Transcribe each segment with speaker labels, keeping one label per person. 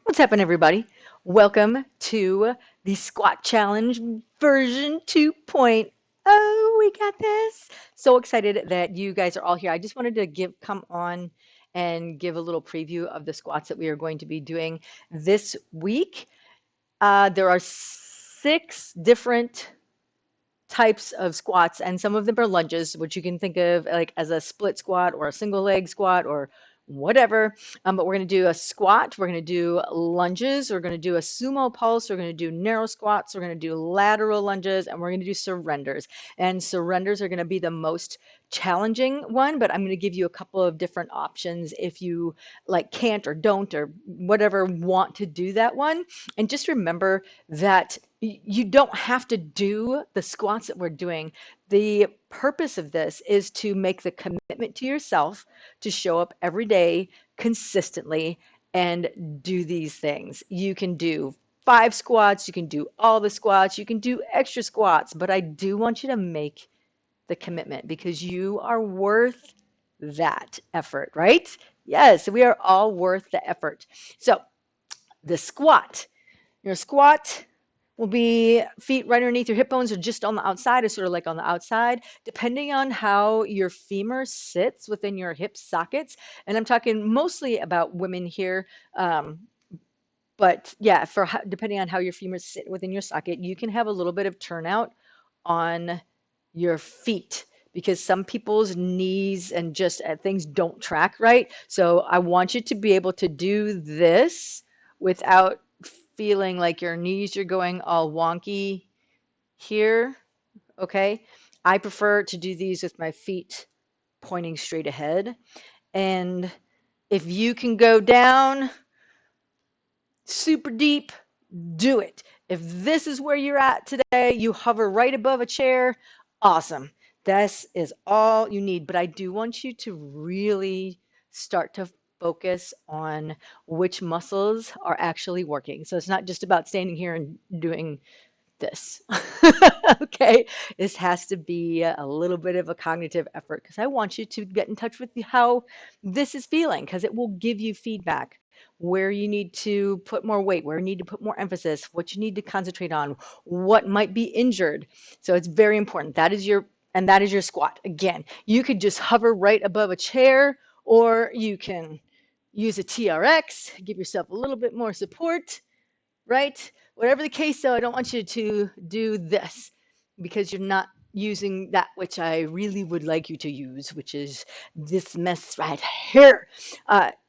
Speaker 1: What's happening, everybody? Welcome to the Squat Challenge version 2.0. We got this. So excited that you guys are all here. I just wanted to come on and give a little preview of the squats that we are going to be doing this week. There are 6 different types of squats, and some of them are lunges, which you can think of like as a split squat or a single leg squat or whatever. But we're going to do a squat, we're going to do lunges, we're going to do a sumo pulse, we're going to do narrow squats, we're going to do lateral lunges, and we're going to do surrenders. And surrenders are going to be the most challenging one, but I'm going to give you a couple of different options if you like can't or don't or whatever want to do that one. And just remember that you don't have to do the squats that we're doing. The purpose of this is to make the commitment to yourself to show up every day consistently and do these things. You can do 5 squats, you can do all the squats, you can do extra squats, but I do want you to make the commitment because you are worth that effort, right? Yes, we are all worth the effort. So, the squat. Your squat will be feet right underneath your hip bones or just on the outside, or sort of like on the outside, depending on how your femur sits within your hip sockets. And I'm talking mostly about women here. But yeah, depending on how your femurs sit within your socket, you can have a little bit of turnout on your feet because some people's knees and just things don't track right. So I want you to be able to do this without feeling like your knees are going all wonky here. Okay. I prefer to do these with my feet pointing straight ahead. And if you can go down super deep, do it. If this is where you're at today, you hover right above a chair, awesome. This is all you need. But I do want you to really start to focus on which muscles are actually working. So it's not just about standing here and doing this. Okay, this has to be a little bit of a cognitive effort because I want you to get in touch with how this is feeling because it will give you feedback where you need to put more weight, where you need to put more emphasis, what you need to concentrate on, what might be injured. So it's very important. That is your squat. Again, you could just hover right above a chair or you can use a TRX, give yourself a little bit more support, right? Whatever the case, though, I don't want you to do this because you're not using that which I really would like you to use, which is this mess right here.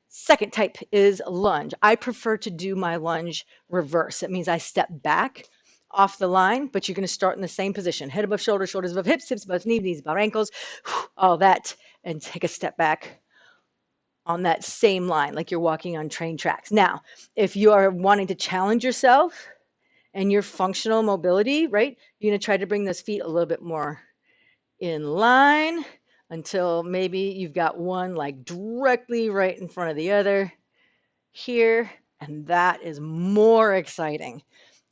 Speaker 1: Second type is lunge. I prefer to do my lunge reverse. It means I step back off the line, but you're going to start in the same position. Head above shoulders, shoulders above hips, hips above knees, knees above ankles, all that, and take a step back on that same line, like you're walking on train tracks. Now, if you are wanting to challenge yourself and your functional mobility, right, you're going to try to bring those feet a little bit more in line until maybe you've got one like directly right in front of the other here. And that is more exciting.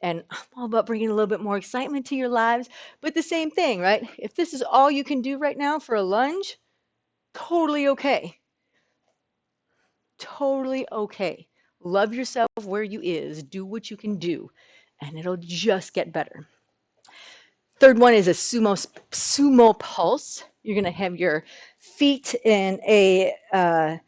Speaker 1: And I'm all about bringing a little bit more excitement to your lives. But the same thing, right? If this is all you can do right now for a lunge, totally okay. Totally okay. Love yourself where you is. Do what you can do, and it'll just get better. Third one is a sumo pulse. You're going to have your feet in a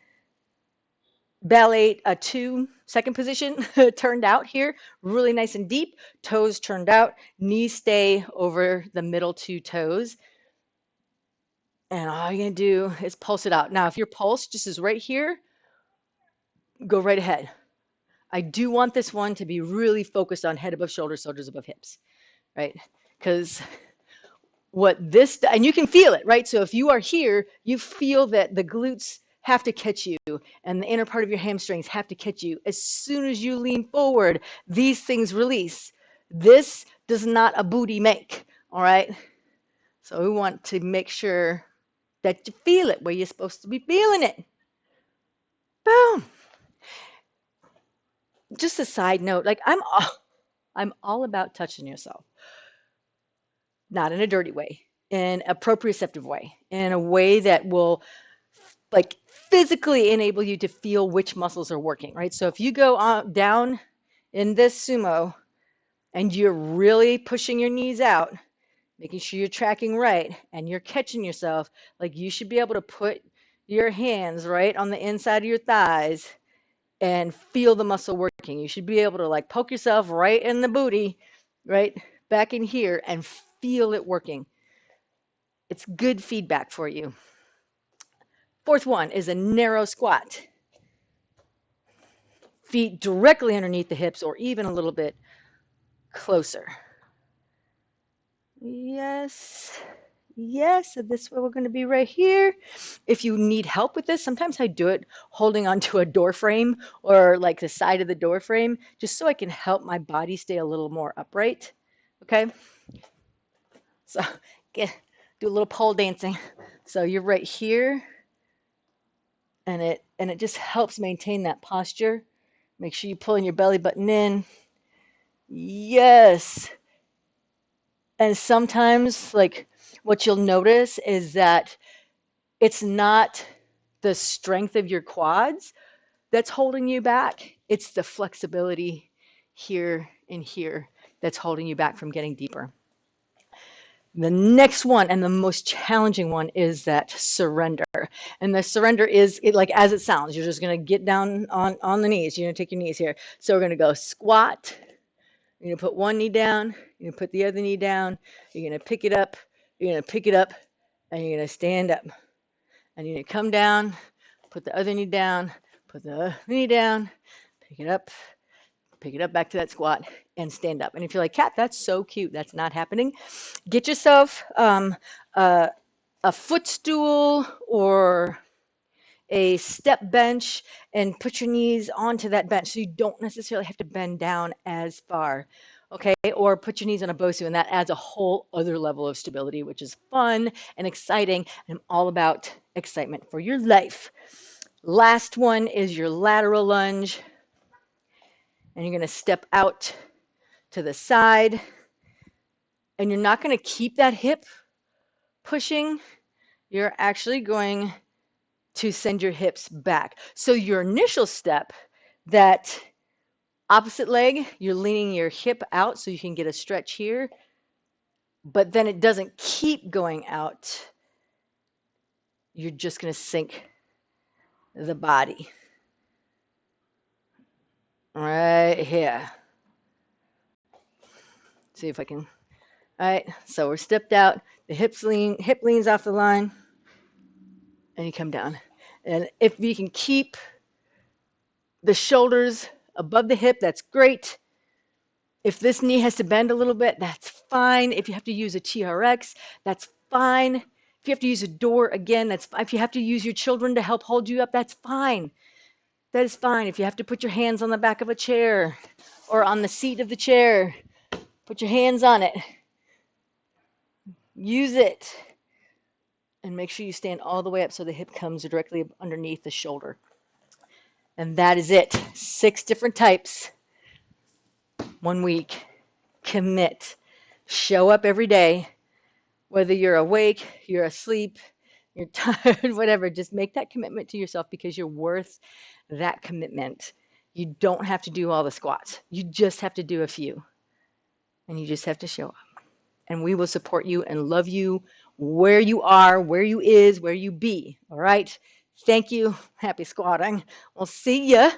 Speaker 1: ballet a 2 second position turned out here, really nice and deep. Toes turned out, knees stay over the middle 2 toes. And all you're going to do is pulse it out. Now, if your pulse just is right here, go right ahead. I do want this one to be really focused on head above shoulders, shoulders above hips, right? Because and you can feel it, right? So if you are here, you feel that the glutes have to catch you and the inner part of your hamstrings have to catch you. As soon as you lean forward, these things release. This does not a booty make, all right? So we want to make sure that you feel it where you're supposed to be feeling it. Boom. Just a side note, like I'm all about touching yourself, not in a dirty way, in a proprioceptive way, in a way that will like physically enable you to feel which muscles are working, right? So if you go on down in this sumo and you're really pushing your knees out, making sure you're tracking right and you're catching yourself, like you should be able to put your hands right on the inside of your thighs and feel the muscle working. You should be able to like poke yourself right in the booty, right back in here and feel it working. It's good feedback for you. Fourth one is a narrow squat. Feet directly underneath the hips or even a little bit closer. Yes. Yes, so this way we're going to be right here. If you need help with this, sometimes I do it holding onto a door frame or like the side of the door frame, just so I can help my body stay a little more upright. Okay, so do a little pole dancing. So you're right here, and it just helps maintain that posture. Make sure you pull in your belly button in. Yes. And sometimes, like, what you'll notice is that it's not the strength of your quads that's holding you back. It's the flexibility here and here that's holding you back from getting deeper. The next one and the most challenging one is that surrender. And the surrender is like as it sounds. You're just going to get down on the knees. You're going to take your knees here. So we're going to go squat. You're going to put one knee down. You're going to put the other knee down. You're going to pick it up. You're going to pick it up. And you're going to stand up. And you're going to come down, put the other knee down, put the other knee down, pick it up back to that squat, and stand up. And if you're like, Kat, that's so cute, that's not happening, get yourself a footstool or a step bench and put your knees onto that bench so you don't necessarily have to bend down as far. Okay, or put your knees on a Bosu, and that adds a whole other level of stability, which is fun and exciting. And I'm all about excitement for your life. Last one is your lateral lunge. And you're going to step out to the side. And you're not going to keep that hip pushing. You're actually going to send your hips back. So your initial step, that opposite leg, you're leaning your hip out so you can get a stretch here, but then it doesn't keep going out. You're just going to sink the body right here. See if I can. All right, so we're stepped out. The hip leans off the line, and you come down. And if you can keep the shoulders above the hip, that's great. If this knee has to bend a little bit, that's fine. If you have to use a TRX, that's fine. If you have to use a door, again, that's fine. If you have to use your children to help hold you up, that's fine. That is fine. If you have to put your hands on the back of a chair or on the seat of the chair, put your hands on it. Use it. And make sure you stand all the way up so the hip comes directly underneath the shoulder. And that is it. 6 different types. 1 week. Commit. Show up every day. Whether you're awake, you're asleep, you're tired, whatever, just make that commitment to yourself because you're worth that commitment. You don't have to do all the squats. You just have to do a few. And you just have to show up. And we will support you and love you where you are, where you is, where you be. All right? Thank you. Happy squatting. We'll see ya.